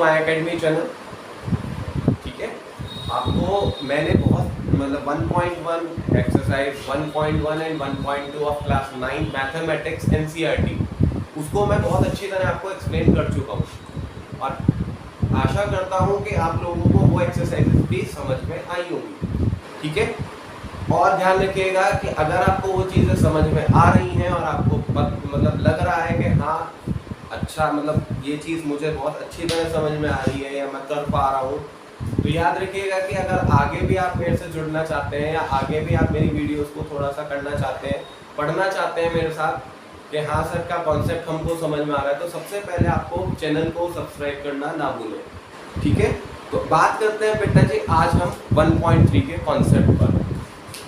My academy channel. ठीक है, आपको मैंने बहुत मतलब 1.1 exercise 1.1 and 1.2 of class 9 mathematics NCERT उसको मैं बहुत अच्छी तरह आपको एक्सप्लेन कर चुका हूँ और आशा करता हूँ कि आप लोगों को वो एक्सरसाइजेज भी समझ में आई होंगी। ठीक है, और ध्यान रखिएगा कि अगर आपको वो चीज़ें समझ में आ रही हैं और आपको मतलब लग रहा है कि हाँ अच्छा मतलब ये चीज़ मुझे बहुत अच्छी तरह समझ में आ रही है या मैं कर पा रहा हूँ, तो याद रखिएगा कि अगर आगे भी आप मेरे से जुड़ना चाहते हैं या आगे भी आप मेरी वीडियोस को थोड़ा सा करना चाहते हैं, पढ़ना चाहते हैं मेरे साथ कि हाँ सर का कॉन्सेप्ट हमको समझ में आ रहा है, तो सबसे पहले आपको चैनल को सब्सक्राइब करना ना भूलें। ठीक है, तो बात करते हैं बेटा जी आज हम 1.3 के कॉन्सेप्ट पर।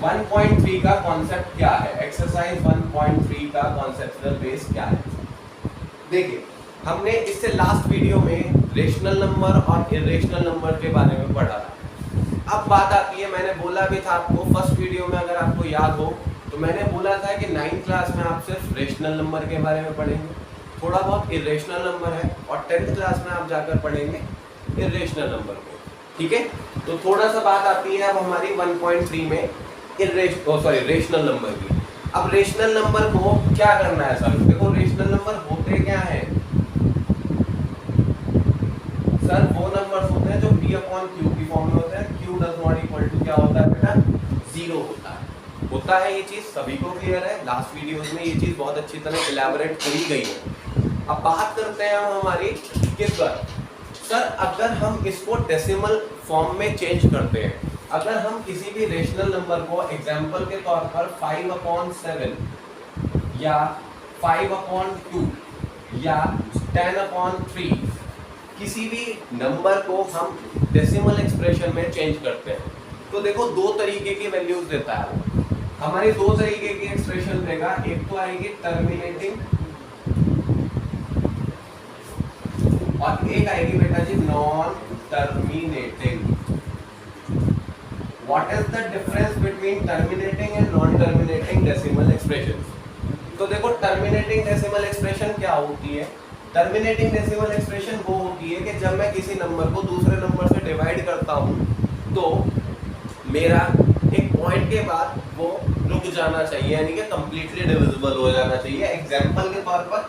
1.3 का कॉन्सेप्ट क्या है, एक्सरसाइज 1.3 का कॉन्सेप्चुअल बेस क्या है। देखिए हमने इससे लास्ट वीडियो में रेशनल नंबर और इरेशनल नंबर के बारे में पढ़ा था। अब बात आती है, मैंने बोला भी था आपको फर्स्ट वीडियो में, अगर आपको याद हो तो मैंने बोला था कि 9th क्लास में आप सिर्फ रेशनल नंबर के बारे में पढ़ेंगे, थोड़ा बहुत इरेशनल नंबर है, और 10th क्लास में आप जाकर पढ़ेंगे इरेशनल नंबर को। ठीक है, तो थोड़ा सा बात आती है अब हमारी 1.3 में रेशनल नंबर की। अब रेशनल नंबर को क्या करना है सर, देखो रेशनल नंबर होते क्या है सर, वो नंबर्स होते हैं जो p/q की फॉर्म में होते हैं। q does not equal to क्या होता है बेटा, 0 होता है। ये चीज सभी को क्लियर है, लास्ट वीडियोस में ये चीज बहुत अच्छी तरह इलैबोरेट करी गई है। अब बात करते हैं हम हमारी किस पर, सर अगर हम इसको डेसिमल फॉर्म में चेंज करते हैं, अगर हम किसी भी रेशनल नंबर को एग्जांपल के तौर पर 5/7 या 5/2 या 10/3 किसी भी नंबर को हम डेसिमल एक्सप्रेशन में चेंज करते हैं, तो देखो दो तरीके की वैल्यूज देता है हमारी, दो तरीके की एक्सप्रेशन देगा। एक तो आएगी टर्मिनेटिंग और एक आएगी बेटा जी non terminating. What is the difference between terminating and non terminating decimal expression. तो देखो टर्मिनेटिंग डेसिमल एक्सप्रेशन क्या होती है, टर्मिनेटिंग डेसिमल एक्सप्रेशन वो होती है कि जब मैं किसी नंबर को दूसरे नंबर से डिवाइड करता हूँ तो मेरा एक पॉइंट के बाद वो रुक जाना चाहिए, यानी कि कंप्लीटली डिविजिबल हो जाना चाहिए। एग्जांपल के तौर पर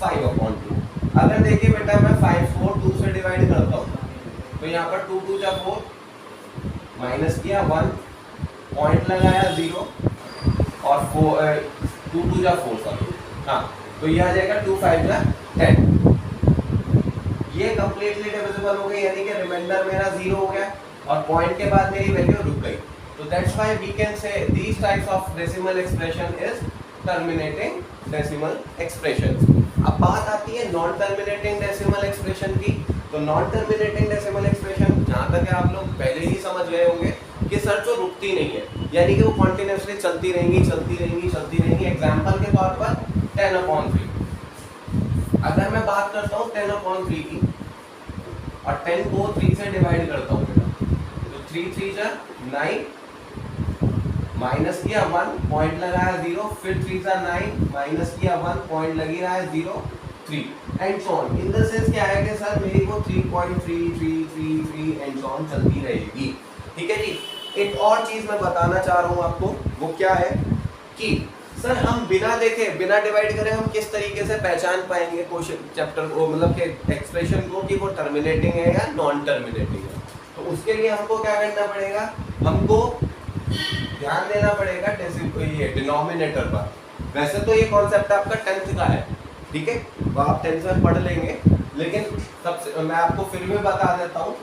5/2, अगर देखिए बेटा मैं 5 को 2 से डिवाइड करता हूँ तो यहाँ पर 2 2 जा 4, माइनस किया 1, पॉइंट लगाया 0 और 2 2 जा 4 सॉरी, हाँ तो ये आ जाएगा 2 5 जा 10। ये कंप्लीटली डिविजिबल हो गई, यानी कि रिमाइंडर मेरा 0 हो गया और पॉइंट के बाद मेरी वैल्यू रुक गई। तो that's why we can say these types of decimal expression is terminating decimal expression. अब बात आती है नॉन टर्मिनेटिंग डेसिमल एक्सप्रेशन की। तो नॉन टर्मिनेटिंग डेसिमल एक्सप्रेशन जहाँ तक आप लोग पहले ही समझ गए होंगे कि सर जो रुकती नहीं है, यानी कि वो कॉन्टिन्यूसली चलती रहेंगी। एग्जाम्पल के तौर पर 10/3, अगर मैं बात करता हूँ 10/3 की और 10 को 3 से डिवाइड करता हूँ बेटा, तो 3 3 जा 9, माइनस किया 1, पॉइंट लगाया 0, फिर 3 जा 9, माइनस किया 1, पॉइंट लगी रहा है 0 3 and so on. In the sense क्या है कि सर मेरी वो 3.3333 एंड सो ऑन चलती रहेगी। ठीक है जी, एक और चीज मैं बताना चाह रहा हूँ आपको, वो क्या है कि सर हम बिना देखे बिना डिवाइड करे हम किस तरीके से पहचान पाएंगे क्वेश्चन चैप्टर को, मतलब कि एक्सप्रेशन को कि वो टर्मिनेटिंग है या नॉन टर्मिनेटिंग है। तो उसके लिए हमको क्या करना पड़ेगा, हमको ध्यान देना पड़ेगा ये डिनोमिनेटर पर। वैसे तो ये कॉन्सेप्ट आपका 10th का है, ठीक है, वो आप 10th में पढ़ लेंगे, लेकिन सबसे मैं आपको फिर भी बता देता हूँ।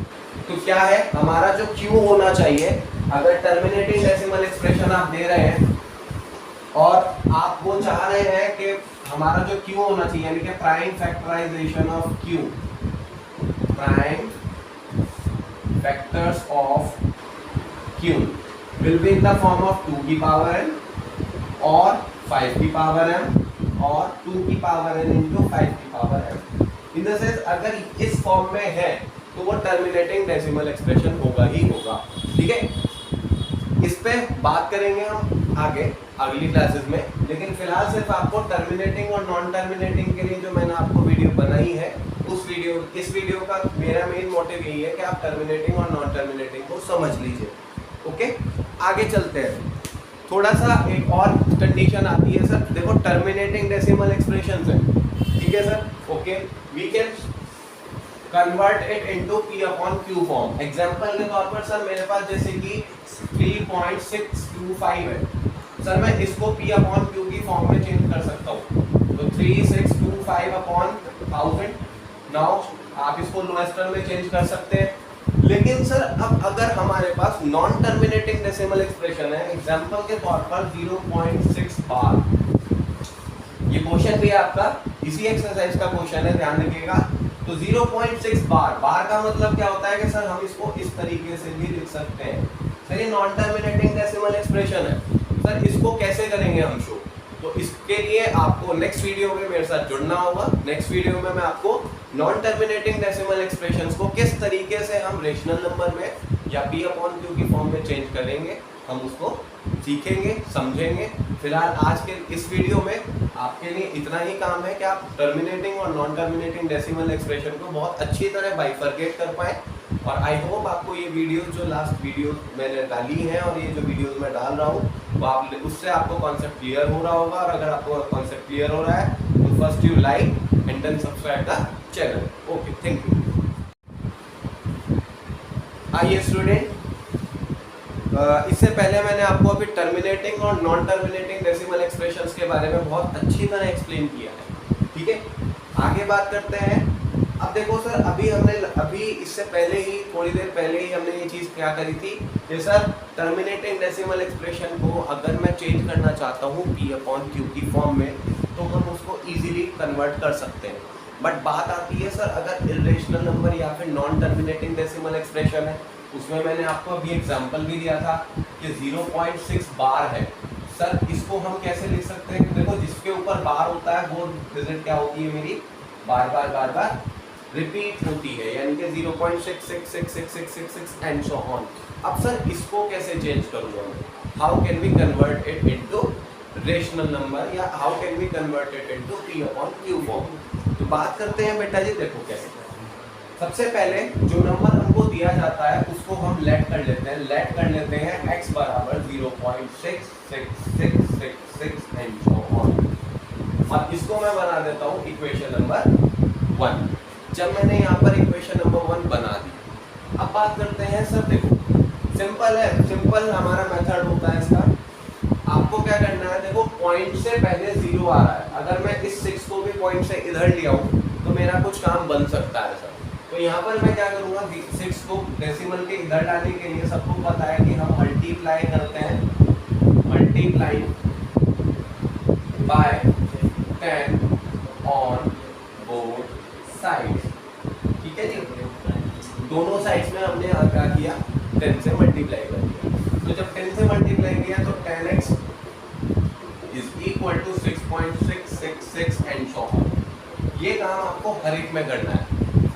तो क्या है हमारा जो Q होना चाहिए, अगर टर्मिनेटिंग डेसिमल एक्सप्रेशन आप दे रहे हैं और आप वो चाह रहे हैं कि हमारा जो Q होना चाहिए, यानी कि prime factorisation of Q, prime factors of Q will be in the form of 2 की पावर n और 5 की पावर m और 2 की पावर n into 5 की power m। In the sense अगर इस फॉर्म में है तो वो टर्मिनेटिंग डेसिमल एक्सप्रेशन होगा ही होगा। ठीक है, इस पे बात करेंगे हम आगे अगली क्लासेस में, लेकिन फिलहाल सिर्फ आपको टर्मिनेटिंग और नॉन टर्मिनेटिंग के लिए जो मैंने आपको वीडियो बनाई है इस वीडियो का मेरा मेन मोटिव यही है कि आप टर्मिनेटिंग और नॉन टर्मिनेटिंग को समझ लीजिए। ओके, आगे चलते हैं। थोड़ा सा एक और कंडीशन आती है सर, देखो टर्मिनेटिंग डेसिमल एक्सप्रेशंस है, ठीक है sir. Okay, we can convert it into p upon q form. Example के तौर पर सर मेरे पास जैसे कि 3.625 है सर, मैं इसको p अपॉन q की फॉर्म में चेंज कर सकता हूँ। तो 3625 अपॉन 1000, नाउ आप इसको लोएस्ट टर्म में चेंज कर सकते हैं। लेकिन सर अब अगर हमारे पास नॉन टर्मिनेटिंग डेसिमल एक्सप्रेशन है, एग्जांपल के तौर पर 0.6 बार, ये क्वेश्चन भी आपका इसी एक्सरसाइज का क्वेश्चन है, ध्यान रखिएगा। तो 0.6 बार, बार का मतलब क्या होता है कि सर हम इसको इस तरीके से भी लिख सकते हैं। सर ये नॉन टर्मिनेटिंग डेसिमल एक्सप्रेशन है सर, इसको कैसे करेंगे हम शो? तो इसके लिए आपको नेक्स्ट वीडियो में मेरे साथ जुड़ना होगा। नेक्स्ट वीडियो में मैं आपको नॉन टर्मिनेटिंग डेसिमल एक्सप्रेशंस को किस तरीके से हम रेशनल नंबर में या p अपॉन q की फॉर्म में चेंज करेंगे, हम उसको सीखेंगे, समझेंगे। फिलहाल आज के इस वीडियो में आपके लिए इतना ही काम है कि आप टर्मिनेटिंग और नॉन टर्मिनेटिंग डेसिमल एक्सप्रेशन को बहुत अच्छी तरह बाइफरकेट कर पाएँ। और आई होप आपको ये वीडियो जो लास्ट वीडियो मैंने डाली है और ये जो वीडियोस मैं डाल रहा हूँ वो आप उससे आपको कॉन्सेप्ट क्लियर हो रहा होगा। और अगर आपको कॉन्सेप्ट क्लियर हो रहा है तो first you like and then subscribe the channel. Okay, thank you. आइए स्टूडेंट, इससे पहले मैंने आपको अभी टर्मिनेटिंग और नॉन टर्मिनेटिंग डेसिमल एक्सप्रेशंस के बारे में बहुत अच्छी तरह एक्सप्लेन किया है, ठीक है। आगे बात करते हैं। अब देखो सर, अभी इससे पहले ही थोड़ी देर पहले ही हमने ये चीज़ क्या करी थी कि सर टर्मिनेटिंग डेसिमल एक्सप्रेशन को अगर मैं चेंज करना चाहता हूँ p अपॉन q की फॉर्म में तो हम उसको इजीली कन्वर्ट कर सकते हैं। बट बात आती है सर अगर इरेशनल नंबर या फिर नॉन टर्मिनेटिंग डेसिमल एक्सप्रेशन है, उसमें मैंने आपको अभी एग्जांपल भी दिया था कि 0.6 बार है सर, इसको हम कैसे लिख सकते हैं? देखो जिसके ऊपर बार होता है वो डिजिट क्या होती है मेरी, बार बार रिपीट होती है, यानी कि 0.666666 एंड सो ऑन। अब सर इसको कैसे चेंज करूँगा मैं? How can we convert it into rational number या how can we convert it into p upon q form? तो बात करते हैं बेटा जी, देखो कैसे। सबसे पहले जो नंबर हमको दिया जाता है उसको हम लेट कर लेते हैं x बराबर 0.6666 एंड सो ऑन। अब इसको मैं बना देता हूँ इक्वेशन नंबर 1। जब मैंने यहाँ पर इक्वेशन नंबर 1 बना दी, अब बात करते हैं सर, देखो सिंपल है, सिंपल हमारा मेथड होता है इसका। आपको क्या करना है, देखो पॉइंट से पहले 0 आ रहा है, अगर मैं इस 6 को भी पॉइंट से इधर ले आऊँ तो मेरा कुछ काम बन सकता है सर। तो यहाँ पर मैं क्या करूँगा, 6 को डेसिमल के इधर डालने के लिए सबको पता है कि हम मल्टीप्लाई करते हैं, multiply by 10 on both sides, ठीक है जी। दोनों साइड्स में हमने क्या किया, 10 से मल्टीप्लाई कर दिया। तो जब 10 से मल्टीप्लाई किया तो 10x is equal to 6.666 and so on. ये काम आपको हर एक में करना है।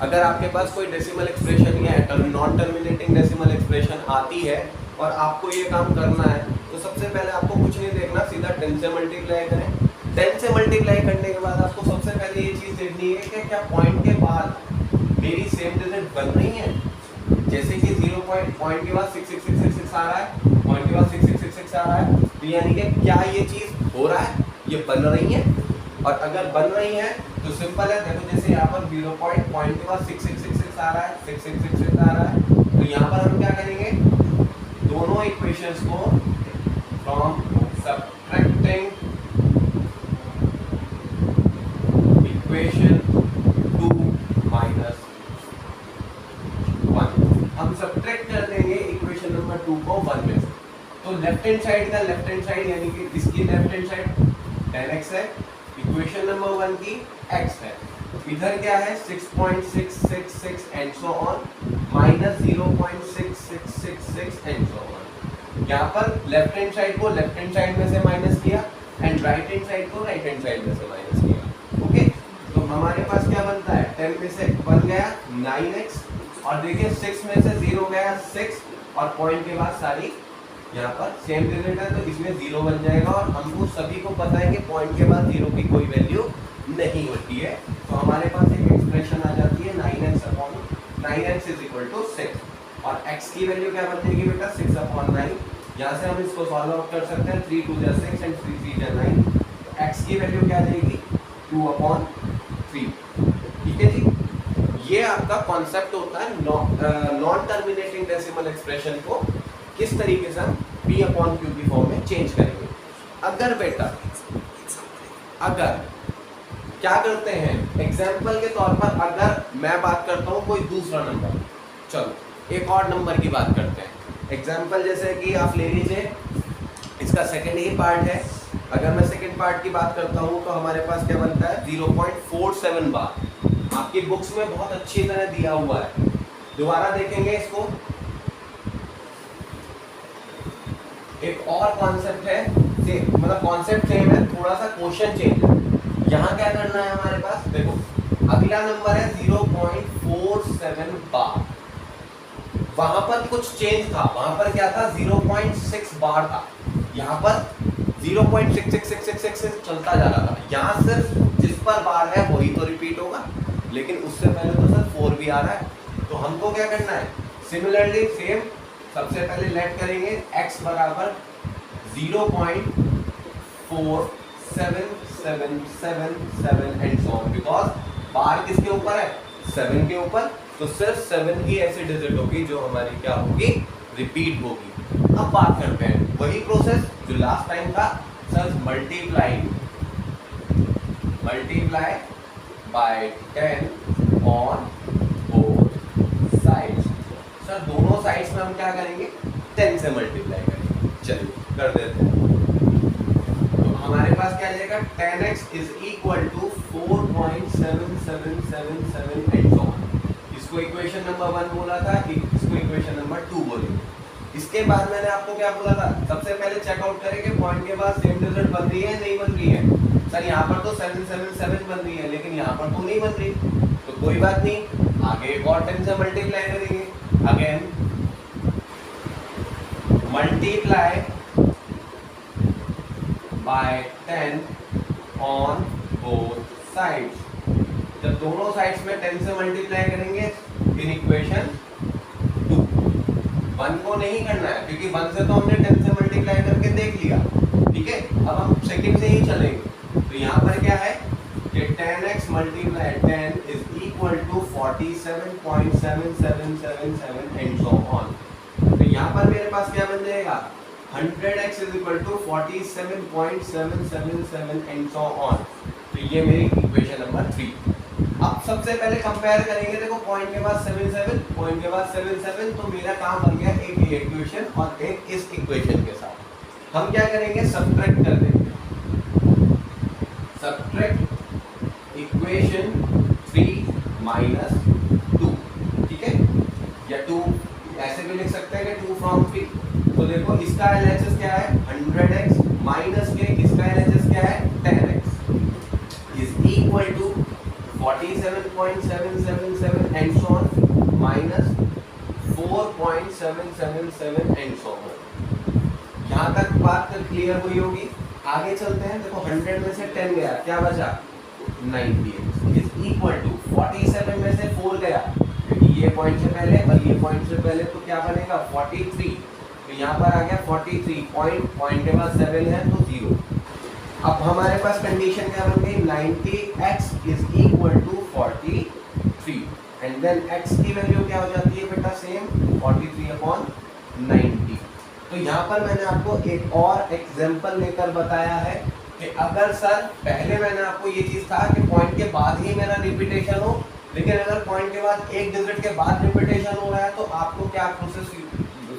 अगर आपके पास कोई डेसिमल एक्सप्रेशन या नॉन टर्मिनेटिंग डेसिमल एक्सप्रेशन आती है और आपको ये काम करना है तो सबसे पहले आपको कुछ नहीं देखना, सीधा 10 से मल्टीप्लाई करें। 10 से मल्टीप्लाई करने के बाद आपको सबसे पहले ये चीज़ देखनी है कि क्या पॉइंट के बाद मेरी सेम डिजिट बन रही है। जैसे कि 0 पॉइंट के बाद 66666 आ रहा है, पॉइंट के बाद 6666 आ रहा है, तो यानी कि क्या ये चीज़ हो रहा है, ये बन रही है। और अगर बन रही है तो सिंपल है, देखो जैसे यहाँ पर 0 पॉइंट के बाद 6666 आ रहा है, 6666 आ रहा है, तो यहाँ पर हम क्या करेंगे, दोनों इक्वेशंस को फ्रॉम सब्ट्रैक्टिंग इक्वेशन 2 माइनस 1, हम सब्ट्रैक्ट कर देंगे इक्वेशन नंबर 2 को 1 में से। तो लेफ्ट हैंड साइड का लेफ्ट हैंड साइड यानी कि इसकी लेफ्ट हैंड साइड 10x है, इक्वेशन नंबर 1 की x है, इधर क्या है 6.666 and so on minus 0.6666 and so on. यहाँ पर लेफ्ट हैंड साइड को लेफ्ट हैंड साइड में से माइनस किया एंड राइट हैंड साइड को राइट हैंड साइड में से माइनस किया। ओके, तो हमारे पास क्या बनता है, 10 में से 1 गया 9x, और देखिए 6 में से 0 गया 6, और पॉइंट के बाद सारी यहाँ पर सेम डिजिट है तो इसमें 0 बन जाएगा। और हमको सभी को पता है कि पॉइंट के बाद 0 की कोई वैल्यू नहीं होती है, तो हमारे पास एक एक्सप्रेशन आ जाती है 9x इज इक्वल टू 6 और x की वैल्यू क्या बन जाएगी बेटा 6/9। यहाँ से हम इसको सॉल्व आउट कर सकते हैं 3 2 6 एंड 3 3 9। तो x की वैल्यू क्या आ जाएगी 2/3। ठीक है जी, ये आपका कॉन्सेप्ट होता है नॉन टर्मिनेटिंग डेसिमल एक्सप्रेशन को किस तरीके से हम p/q की फॉर्म में चेंज करेंगे। अगर बेटा अगर क्या करते हैं एग्जाम्पल के तौर पर, अगर मैं बात करता हूँ कोई दूसरा नंबर, चलो एक और नंबर की बात करते हैं। एग्जाम्पल जैसे कि आप ले लीजिए इसका सेकंड ही पार्ट है। अगर मैं सेकंड पार्ट की बात करता हूँ तो हमारे पास क्या बनता है 0.47 बार। आपकी बुक्स में बहुत अच्छी तरह दिया हुआ है, दोबारा देखेंगे इसको। एक और कॉन्सेप्ट है, मतलब कॉन्सेप्ट सेम है, थोड़ा सा क्वेश्चन चेंज है। यहाँ क्या करना है हमारे पास, देखो अगला नंबर है 0.47 बार। वहां पर कुछ चेंज था, वहां पर क्या था 0.6 बार था, यहाँ पर 0.6666 चलता जा रहा था। यहाँ सिर्फ जिस पर बार है वही तो रिपीट होगा, लेकिन उससे पहले तो सर 4 भी आ रहा है। तो हमको क्या करना है, सिमिलरली सेम सबसे पहले लेट करेंगे x बराबर 0.4777 एंड सो ऑन, बिकॉज बार किसके ऊपर है 7 के ऊपर, तो सिर्फ 7 ही ऐसी डिजिट होगी जो हमारी क्या होगी रिपीट होगी। अब बात करते हैं वही प्रोसेस जो लास्ट टाइम था sir, multiply by 10 on both sides. Sir दोनों साइड्स में हम क्या करेंगे 10 से मल्टीप्लाई करेंगे। चलिए कर देते हैं। तो हमारे पास क्या जाएगा 10x is equal to 4.7777 and so on. इसको इक्वेशन नंबर 1 बोला था, इसको इक्वेशन नंबर 2 बोलेंगे। इसके बाद मैंने आपको क्या बोला था, सबसे पहले चेकआउट करेंगे पॉइंट के बाद सेम डिजिट बन रही है नहीं बन रही है। सर यहाँ पर तो 777 बन रही है, लेकिन यहाँ पर तो नहीं बन रही, तो कोई बात नहीं, आगे एक और 10 से मल्टीप्लाई करेंगे। Again multiply by 10 on both sides. जब दोनों साइड्स में 10 से मल्टीप्लाई करेंगे इन इक्वेशन 2। 1 को नहीं करना है क्योंकि 1 से तो हमने 10 से मल्टीप्लाई करके देख लिया। ठीक है, अब हम सेकंड से ही चलेंगे। तो यहाँ पर क्या है कि 10x multiply 10 is equal to 47.7777 and so on. तो यहाँ पर मेरे पास क्या बन जाएगा 100x is equal to 47.777 and so on. तो ये मेरी इक्वेशन नंबर 3। अब सबसे पहले कंपेयर करेंगे, देखो पॉइंट के बाद 77, पॉइंट के बाद 77, तो मेरा काम बन गया एक ये इक्वेशन और एक इस इक्वेशन के साथ। हम क्या करेंगे सब्ट्रैक्ट कर देंगे, सब्ट्रैक्ट इक्वेशन 3 माइनस 2। ठीक है, या 2 ऐसे भी लिख सकते हैं कि 2 फ्रॉम 3। तो देखो इसका LHS क्या है 100x माइनस के इसका LHS क्या है 10x is equal to 47.777 and so on minus 4.777 and so on. यहाँ तक बात क्लियर हुई होगी। आगे चलते हैं, देखो 100 में से 10 गया, क्या बचा 90 इज इक्वल टू 47 में से 4 गया, क्योंकि ये पॉइंट से पहले और ये पॉइंट से पहले, तो क्या बनेगा 43। तो यहाँ पर आ गया 43, पॉइंट के बाद 7 है तो 0। अब हमारे पास कंडीशन क्या बन गई 90x is equal to 43 and then x की वैल्यू क्या हो जाती है बेटा सेम 43/90। तो यहाँ पर मैंने आपको एक और एग्जांपल लेकर बताया है कि अगर सर पहले मैंने आपको ये चीज़ था कि पॉइंट के बाद ही मेरा रिपीटेशन हो, लेकिन अगर पॉइंट के बाद एक डिजिट के बाद रिपीटेशन हो रहा है तो आपको क्या प्रोसेस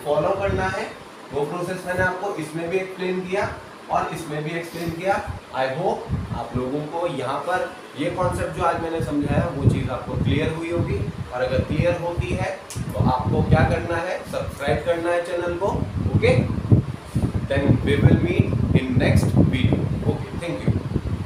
फॉलो करना है, वो प्रोसेस मैंने आपको इसमें भी एक्सप्लेन किया और इसमें भी एक्सप्लेन किया। आई होप आप लोगों को यहाँ पर ये कॉन्सेप्ट जो आज मैंने समझाया वो चीज़ आपको क्लियर हुई होगी, और अगर क्लियर होती है तो आपको क्या करना है सब्सक्राइब करना है चैनल को। Okay, then we will meet in next video. Okay.